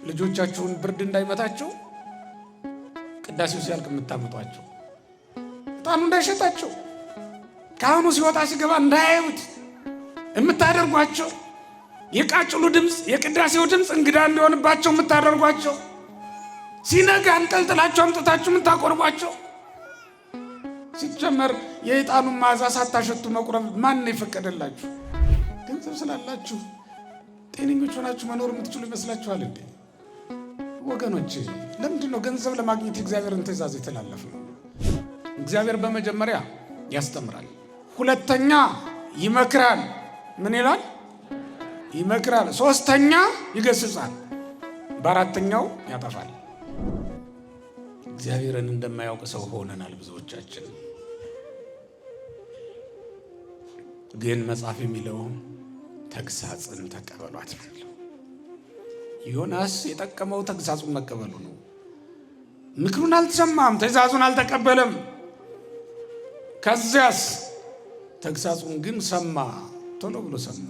ልጆቻችሁን ብርድ እንዳይመታቸው ቅዳሴው ሲያልቅ የምታመጧቸው፣ ዕጣኑ እንዳይሸታቸው፣ ካህኑ ሲወጣ ሲገባ እንዳያዩት የምታደርጓቸው፣ የቃጭሉ ድምፅ የቅዳሴው ድምፅ እንግዳ እንዲሆንባቸው የምታደርጓቸው፣ ሲነጋ አንጠልጥላቸው አምጥታችሁ የምታቆርቧቸው። ሲጀመር የዕጣኑን መዓዛ ሳታሸቱ መቁረብ ማን የፈቀደላችሁ? ገንዘብ ስላላችሁ ጤነኞች ሆናችሁ መኖር የምትችሉ ይመስላችኋል እንዴ? ወገኖቼ ለምንድን ነው ገንዘብ ለማግኘት የእግዚአብሔርን ትእዛዝ የተላለፍነው? እግዚአብሔር በመጀመሪያ ያስተምራል፣ ሁለተኛ ይመክራል። ምን ይላል? ይመክራል። ሶስተኛ ይገስጻል፣ በአራተኛው ያጠፋል። እግዚአብሔርን እንደማያውቅ ሰው ሆነናል ብዙዎቻችን። ግን መጽሐፍ የሚለው ተግሳጽን ተቀበሏት ነው። ዮናስ የጠቀመው ተግሳጹን መቀበሉ ነው። ምክሩን አልተሰማም፣ ትእዛዙን አልተቀበለም። ከዚያስ ተግሳጹን ግን ሰማ፣ ቶሎ ብሎ ሰማ።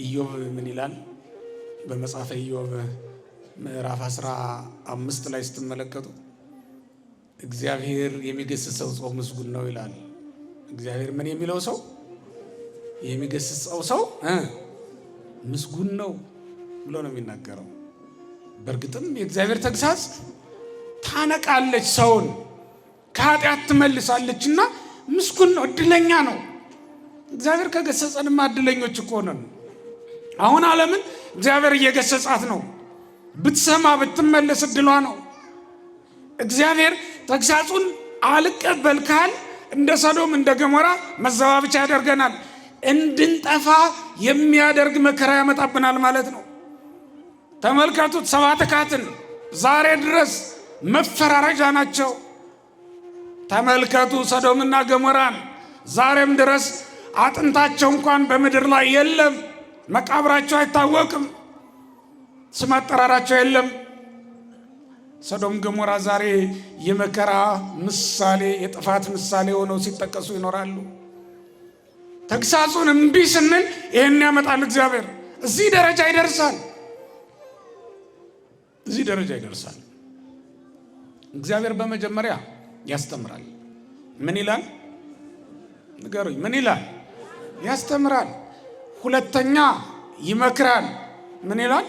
ኢዮብ ምን ይላል? በመጽሐፈ ኢዮብ ምዕራፍ 15 ላይ ስትመለከቱ እግዚአብሔር የሚገስጸው ሰው ምስጉን ነው ይላል። እግዚአብሔር ምን የሚለው ሰው? የሚገስጸው ሰው ምስጉን ነው ብሎ ነው የሚናገረው። በእርግጥም የእግዚአብሔር ተግሳጽ ታነቃለች፣ ሰውን ከኃጢአት ትመልሳለችና ምስጉን ነው፣ እድለኛ ነው። እግዚአብሔር ከገሰጸንማ እድለኞች እኮ ነን። አሁን ዓለምን እግዚአብሔር እየገሰጻት ነው። ብትሰማ ብትመለስ እድሏ ነው። እግዚአብሔር ተግሳጹን አልቀበል ካል እንደ ሰዶም እንደ ገሞራ መዘባበቻ ያደርገናል። እንድንጠፋ የሚያደርግ መከራ ያመጣብናል ማለት ነው። ተመልከቱት፣ 7 ካህናት ዛሬ ድረስ መፈራረጃ ናቸው። ተመልከቱ ሰዶምና ገሞራን፣ ዛሬም ድረስ አጥንታቸው እንኳን በምድር ላይ የለም። መቃብራቸው አይታወቅም፣ ስም አጠራራቸው የለም። ሰዶም ገሞራ ዛሬ የመከራ ምሳሌ፣ የጥፋት ምሳሌ ሆነው ሲጠቀሱ ይኖራሉ። ተግሳጹን እምቢ ስንል ይህን ያመጣል እግዚአብሔር። እዚህ ደረጃ ይደርሳል፣ እዚህ ደረጃ ይደርሳል። እግዚአብሔር በመጀመሪያ ያስተምራል። ምን ይላል? ንገሩኝ፣ ምን ይላል? ያስተምራል። ሁለተኛ ይመክራል። ምን ይላል?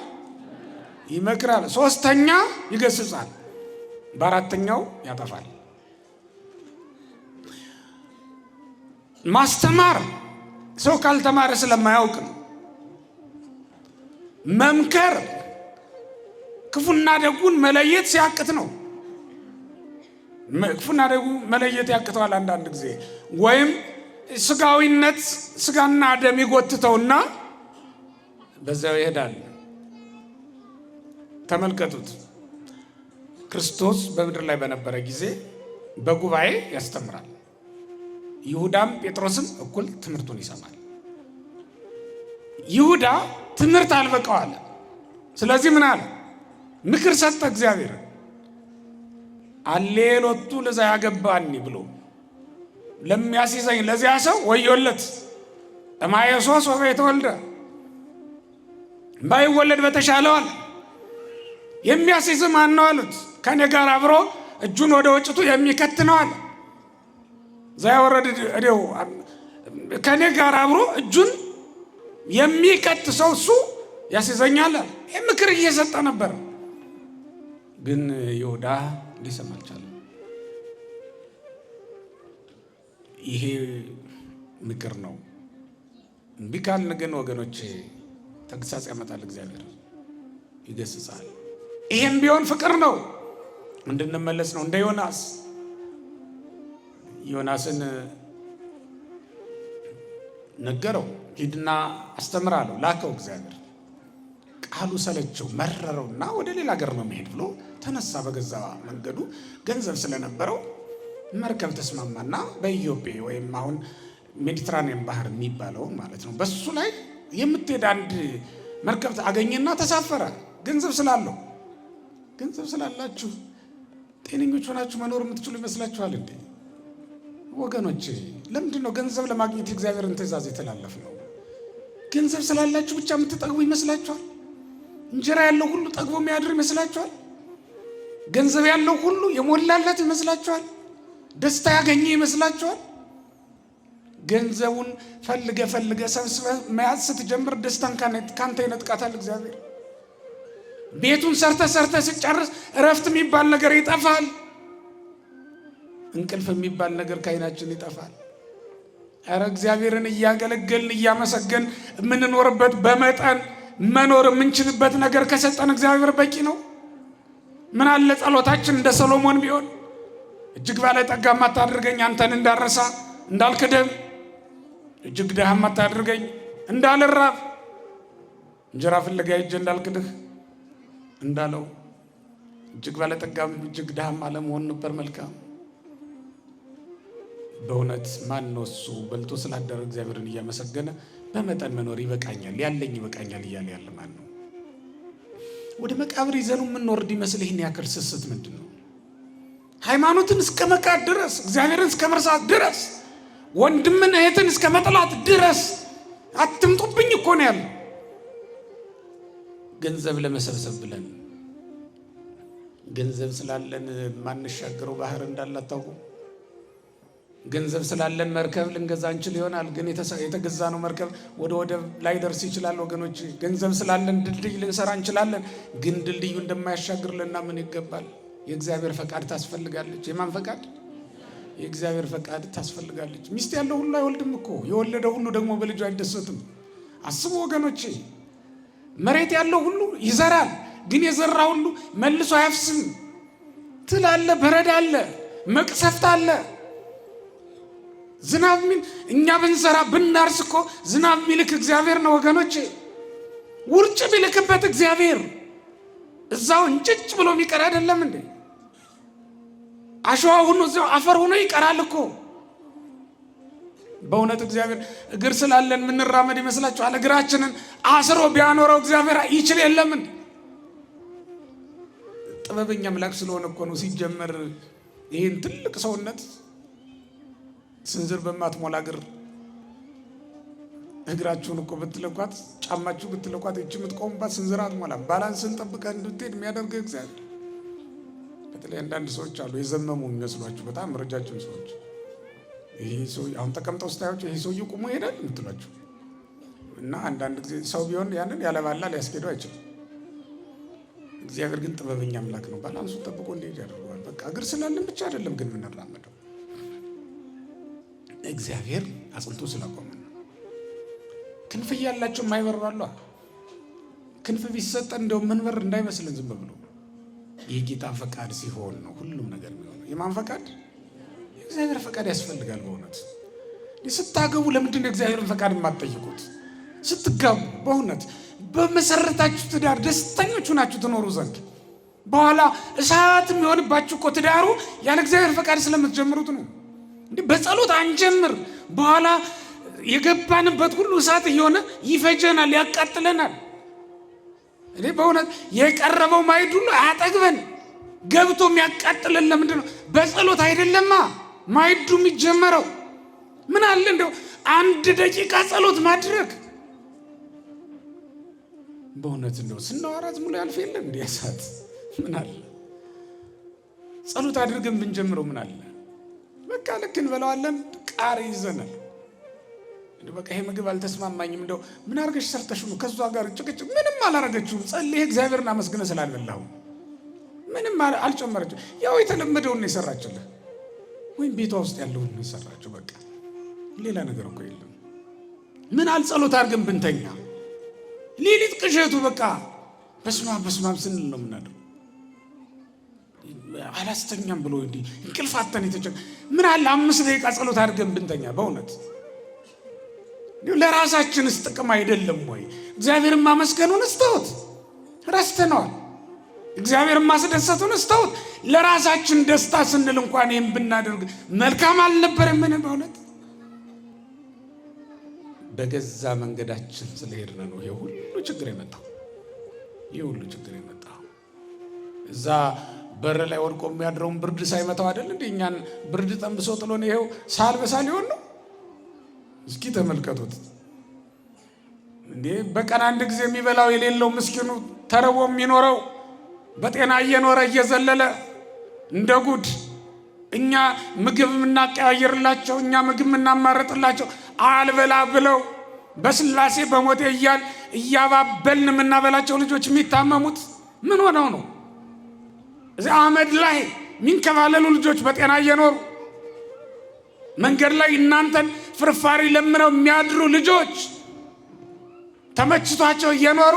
ይመክራል። ሶስተኛ ይገስጻል፣ በአራተኛው ያጠፋል። ማስተማር ሰው ካልተማረ ስለማያውቅ ነው። መምከር ክፉና ደጉን መለየት ሲያቅት ነው። ክፉና ደጉ መለየት ያቅተዋል አንዳንድ ጊዜ። ወይም ስጋዊነት ስጋና ደም ይጎትተውና በዛው ይሄዳል። ተመልከቱት፣ ክርስቶስ በምድር ላይ በነበረ ጊዜ በጉባኤ ያስተምራል። ይሁዳም ጴጥሮስም እኩል ትምህርቱን ይሰማል። ይሁዳ ትምህርት አልበቃው አለ። ስለዚህ ምን አለ? ምክር ሰጠ እግዚአብሔር። አሌሎቱ ለዛ ያገባኒ ብሎ ለሚያስይዘኝ ለዚያ ሰው ወዮለት። እማየሶስ ወበ የተወልደ ባይወለድ በተሻለው አለ። የሚያስይዝ ማን ነው አሉት። ከኔ ጋር አብሮ እጁን ወደ ወጭቱ የሚከት ነው አለ። ዛያወረድ እዴው ከኔ ጋር አብሮ እጁን የሚከት ሰው እሱ ያስይዘኛል። ይህ ምክር እየሰጠ ነበር፣ ግን ይሁዳ ሊሰማ አልቻለም። ይሄ ምክር ነው። እምቢ ካልን ግን ወገኖቼ ተግሳጽ ያመጣል እግዚአብሔር፣ ይገስጻል። ይሄም ቢሆን ፍቅር ነው፣ እንድንመለስ ነው። እንደ ዮናስን ነገረው፣ ሂድና አስተምራለሁ፣ ላከው እግዚአብሔር። ቃሉ ሰለቸው መረረውና ወደ ሌላ ሀገር ነው መሄድ ብሎ ተነሳ። በገዛ መንገዱ ገንዘብ ስለነበረው መርከብ ተስማማና በኢዮጴ ወይም አሁን ሜዲትራኒያን ባህር የሚባለው ማለት ነው፣ በሱ ላይ የምትሄድ አንድ መርከብ አገኘና ተሳፈረ። ገንዘብ ስላለው። ገንዘብ ስላላችሁ ጤነኞች ሆናችሁ መኖር የምትችሉ ይመስላችኋል እንዴ? ወገኖቼ ለምንድን ነው ገንዘብ ለማግኘት የእግዚአብሔርን ትእዛዝ የተላለፍነው? ገንዘብ ስላላችሁ ብቻ የምትጠግቡ ይመስላችኋል? እንጀራ ያለው ሁሉ ጠግቦ የሚያድር ይመስላችኋል? ገንዘብ ያለው ሁሉ የሞላለት ይመስላችኋል? ደስታ ያገኘ ይመስላችኋል? ገንዘቡን ፈልገ ሰብስበህ መያዝ ስትጀምር ደስታን ካንተ ይነጥቃታል እግዚአብሔር። ቤቱን ሰርተ ሲጨርስ እረፍት የሚባል ነገር ይጠፋል። እንቅልፍ የሚባል ነገር ከዓይናችን ይጠፋል። ኧረ እግዚአብሔርን እያገለገልን እያመሰገን የምንኖርበት በመጠን መኖር የምንችልበት ነገር ከሰጠን እግዚአብሔር በቂ ነው። ምን አለ ጸሎታችን እንደ ሰሎሞን ቢሆን፣ እጅግ ባለጠጋ አታድርገኝ አንተን እንዳረሳ እንዳልክደም፣ እጅግ ድሃ አታድርገኝ እንዳልራብ፣ እንጀራ ፍለጋ ሄጄ እንዳልክድህ እንዳለው እጅግ ባለጠጋም እጅግ ድሃም አለመሆን ነበር መልካም። በእውነት ማን ነው እሱ በልቶ ስላደረ እግዚአብሔርን እያመሰገነ በመጠን መኖር ይበቃኛል ያለኝ ይበቃኛል እያለ ያለ ማን ነው? ወደ መቃብር ይዘኑ የምንወርድ ይመስል ይህን ያክል ስስት ምንድን ነው? ሃይማኖትን እስከ መካድ ድረስ፣ እግዚአብሔርን እስከ መርሳት ድረስ፣ ወንድምን እህትን እስከ መጥላት ድረስ አትምጡብኝ እኮ ነው ያለው። ገንዘብ ለመሰብሰብ ብለን ገንዘብ ስላለን ማንሻገረው ባህር እንዳለ አታውቁም? ገንዘብ ስላለን መርከብ ልንገዛ እንችል ይሆናል፣ ግን የተገዛ ነው መርከብ ወደ ወደብ ላይ ደርስ ይችላል ወገኖች። ገንዘብ ስላለን ድልድይ ልንሰራ እንችላለን፣ ግን ድልድዩ እንደማያሻግር ልናምን ይገባል። የእግዚአብሔር ፈቃድ ታስፈልጋለች። የማን ፈቃድ? የእግዚአብሔር ፈቃድ ታስፈልጋለች። ሚስት ያለው ሁሉ አይወልድም እኮ፣ የወለደ ሁሉ ደግሞ በልጁ አይደሰትም። አስቡ ወገኖቼ፣ መሬት ያለው ሁሉ ይዘራል፣ ግን የዘራ ሁሉ መልሶ አያፍስም። ትል አለ፣ በረድ አለ፣ መቅሰፍት አለ። ዝናብ እኛ ብንሰራ ብናርስ እኮ ዝናብ የሚልክ እግዚአብሔር ነው ወገኖቼ። ውርጭ ቢልክበት እግዚአብሔር እዛው እንጭጭ ብሎ የሚቀር አይደለም እንዴ? አሸዋ ሆኖ እዛው አፈር ሆኖ ይቀራል እኮ። በእውነት እግዚአብሔር እግር ስላለን የምንራመድ ይመስላችኋል? እግራችንን አስሮ ቢያኖረው እግዚአብሔር ይችል የለም እንዴ? ጥበበኛ አምላክ ስለሆነ እኮ ነው ሲጀመር ይህን ትልቅ ሰውነት ስንዝር በማትሞላ እግራችሁን እኮ ብትለኳት፣ ጫማችሁ ብትለኳት እቺ የምትቆሙባት ስንዝር አትሞላም። ባላንስን ጠብቀህ እንድትሄድ የሚያደርገው እግዚአብሔር። በተለይ አንዳንድ ሰዎች አሉ የዘመሙ የሚመስሏችሁ በጣም ረጃጅም ሰዎች። ይሄ ሰው አሁን ተቀምጠው ስታያቸው ይሄ ሰውዬ ቁሞ ይሄዳል የምትሏቸው እና አንዳንድ ጊዜ ሰው ቢሆን ያንን ያለባላ ሊያስኬደው አይችልም። እግዚአብሔር ግን ጥበበኛ አምላክ ነው። ባላንሱን ጠብቆ እንዲሄድ ያደርገዋል። በቃ እግር ስላለን ብቻ አይደለም ግን የምንራመደው፣ እግዚአብሔር አጽንቶ ስላቆመን ነው። ክንፍ እያላቸው የማይበሩ አሉ። ክንፍ ቢሰጠን እንደው መንበር እንዳይመስልን ዝም ብሎ የጌታ ፈቃድ ሲሆን ነው ሁሉም ነገር የሚሆነው። የማን ፈቃድ? የእግዚአብሔር ፈቃድ ያስፈልጋል። በእውነት ስታገቡ ለምንድን ነው የእግዚአብሔርን ፈቃድ የማትጠይቁት? ስትጋቡ በእውነት በመሰረታችሁ ትዳር ደስተኞች ሆናችሁ ትኖሩ ዘንድ። በኋላ እሳት የሚሆንባችሁ እኮ ትዳሩ ያለ እግዚአብሔር ፈቃድ ስለምትጀምሩት ነው። በጸሎት አንጀምር፣ በኋላ የገባንበት ሁሉ እሳት እየሆነ ይፈጀናል፣ ያቃጥለናል። እኔ በእውነት የቀረበው ማዕድ ሁሉ አያጠግበን። ገብቶ የሚያቃጥለን ለምንድን ነው? በጸሎት አይደለማ ማዕዱ የሚጀመረው። ምን አለ እንደው 1 ደቂቃ ጸሎት ማድረግ። በእውነት እንደው ስናወራ ዝም ብሎ ያልፍ የለም እንዴ እሳት? ምን አለ ጸሎት አድርገን ብንጀምረው ምን አለ? በቃ ልክ እንበላዋለን፣ ቃር ይዘናል። በቃ ይሄ ምግብ አልተስማማኝም፣ እንደው ምን አድርገሽ ሰርተሽ ነው? ከሷ ጋር ጭቅጭቅ ምንም አላረገችውም። ጸልዬ እግዚአብሔርን አመስግነ ስላልበላሁ ምንም አልጨመረችው። ያው የተለመደውን ነው የሰራችልህ፣ ወይም ቤቷ ውስጥ ያለውን ነው የሰራችው። በቃ ሌላ ነገር እኮ የለም። ምን አልጸሎት አድርገን ብንተኛ ሌሊት ቅዠቱ በቃ በስማም ስንል ነው የምናድረው። አላስተኛም ብሎ እንዲህ እንቅልፋተን ምን አለ 5 ደቂቃ ጸሎት አድርገን ብንተኛ። በእውነት ለራሳችንስ ጥቅም አይደለም ወይ? እግዚአብሔርን ማመስገኑን እስተውት ረስተነዋል። እግዚአብሔርን ማስደሰቱን እስተውት ለራሳችን ደስታ ስንል እንኳን ይህን ብናደርግ መልካም አልነበረም? ምን በእውነት በገዛ መንገዳችን ስለሄድን ነው ይሄ ሁሉ ችግር የመጣው። እዛ በር ላይ ወድቆ የሚያድረውን ብርድ ሳይመታው አይደል እንዴ እኛን ብርድ ጠንብሶ ጥሎን ይሄው ሳል በሳል ይሆን ነው። እስኪ ተመልከቱት እንዴ! በቀን 1 ጊዜ የሚበላው የሌለው ምስኪኑ ተርቦ የሚኖረው በጤና እየኖረ እየዘለለ እንደ ጉድ እኛ ምግብ የምናቀያየርላቸው እኛ ምግብ የምናማረጥላቸው አልበላ ብለው በስላሴ በሞቴ እያባበልን የምናበላቸው ልጆች የሚታመሙት ምን ሆነው ነው? እዚህ አመድ ላይ የሚንከባለሉ ልጆች በጤና እየኖሩ መንገድ ላይ እናንተን ፍርፋሪ ለምነው የሚያድሩ ልጆች ተመችቷቸው እየኖሩ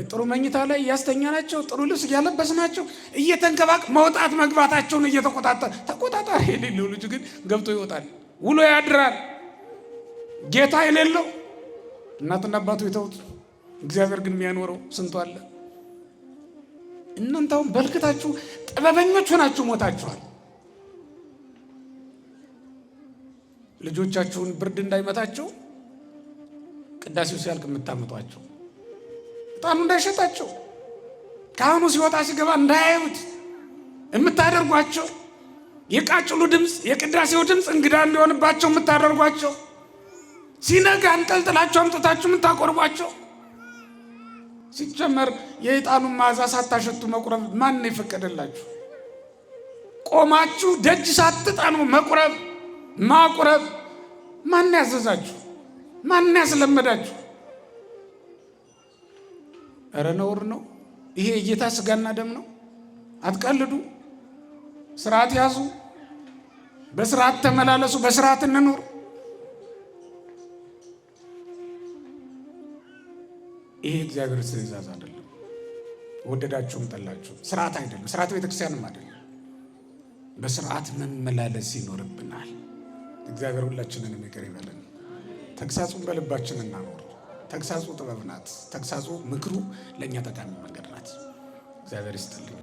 ጥሩ መኝታ ላይ እያስተኛናቸው ጥሩ ልብስ እያለበስናቸው እየተንከባቅ መውጣት መግባታቸውን ተቆጣጣሪ የሌለው ልጅ ግን ገብቶ ይወጣል፣ ውሎ ያድራል። ጌታ የሌለው እናትና አባቱ የተውት እግዚአብሔር ግን የሚያኖረው ስንቱ አለ። እናንተ አሁን በልክታችሁ ጥበበኞች ሆናችሁ ሞታችኋል። ልጆቻችሁን ብርድ እንዳይመታቸው ቅዳሴው ሲያልቅ የምታመጧቸው፣ ዕጣኑ እንዳይሸጣቸው፣ ካህኑ ሲወጣ ሲገባ እንዳያዩት የምታደርጓቸው፣ የቃጭሉ ድምፅ የቅዳሴው ድምፅ እንግዳ እንዲሆንባቸው የምታደርጓቸው፣ ሲነጋ አንጠልጥላችሁ አምጥታችሁ የምታቆርቧቸው። ሲጀመር የዕጣኑን መዓዛ ሳታሸቱ መቁረብ ማን የፈቀደላችሁ? ቆማችሁ ደጅ ሳትጠኑ ማቁረብ ማን ያዘዛችሁ? ማን ያስለመዳችሁ? እረ ነውር ነው ይሄ። የጌታ ስጋና ደም ነው። አትቀልዱ። ስርዓት ያዙ። በስርዓት ተመላለሱ። በስርዓት እንኑር። ይሄ እግዚአብሔር ትእዛዝ አይደለም። ወደዳችሁም ጠላችሁ ስርዓት አይደለም። ስርዓት ቤተክርስቲያንም አይደለም። በስርዓት መመላለስ ይኖርብናል። እግዚአብሔር ሁላችንንም ይቅር ይበለን። ተግሳጹን በልባችን እናኖር። ተግሳጹ ጥበብ ናት። ተግሳጹ ምክሩ ለእኛ ጠቃሚ መንገድ ናት። እግዚአብሔር ይስጥልኝ።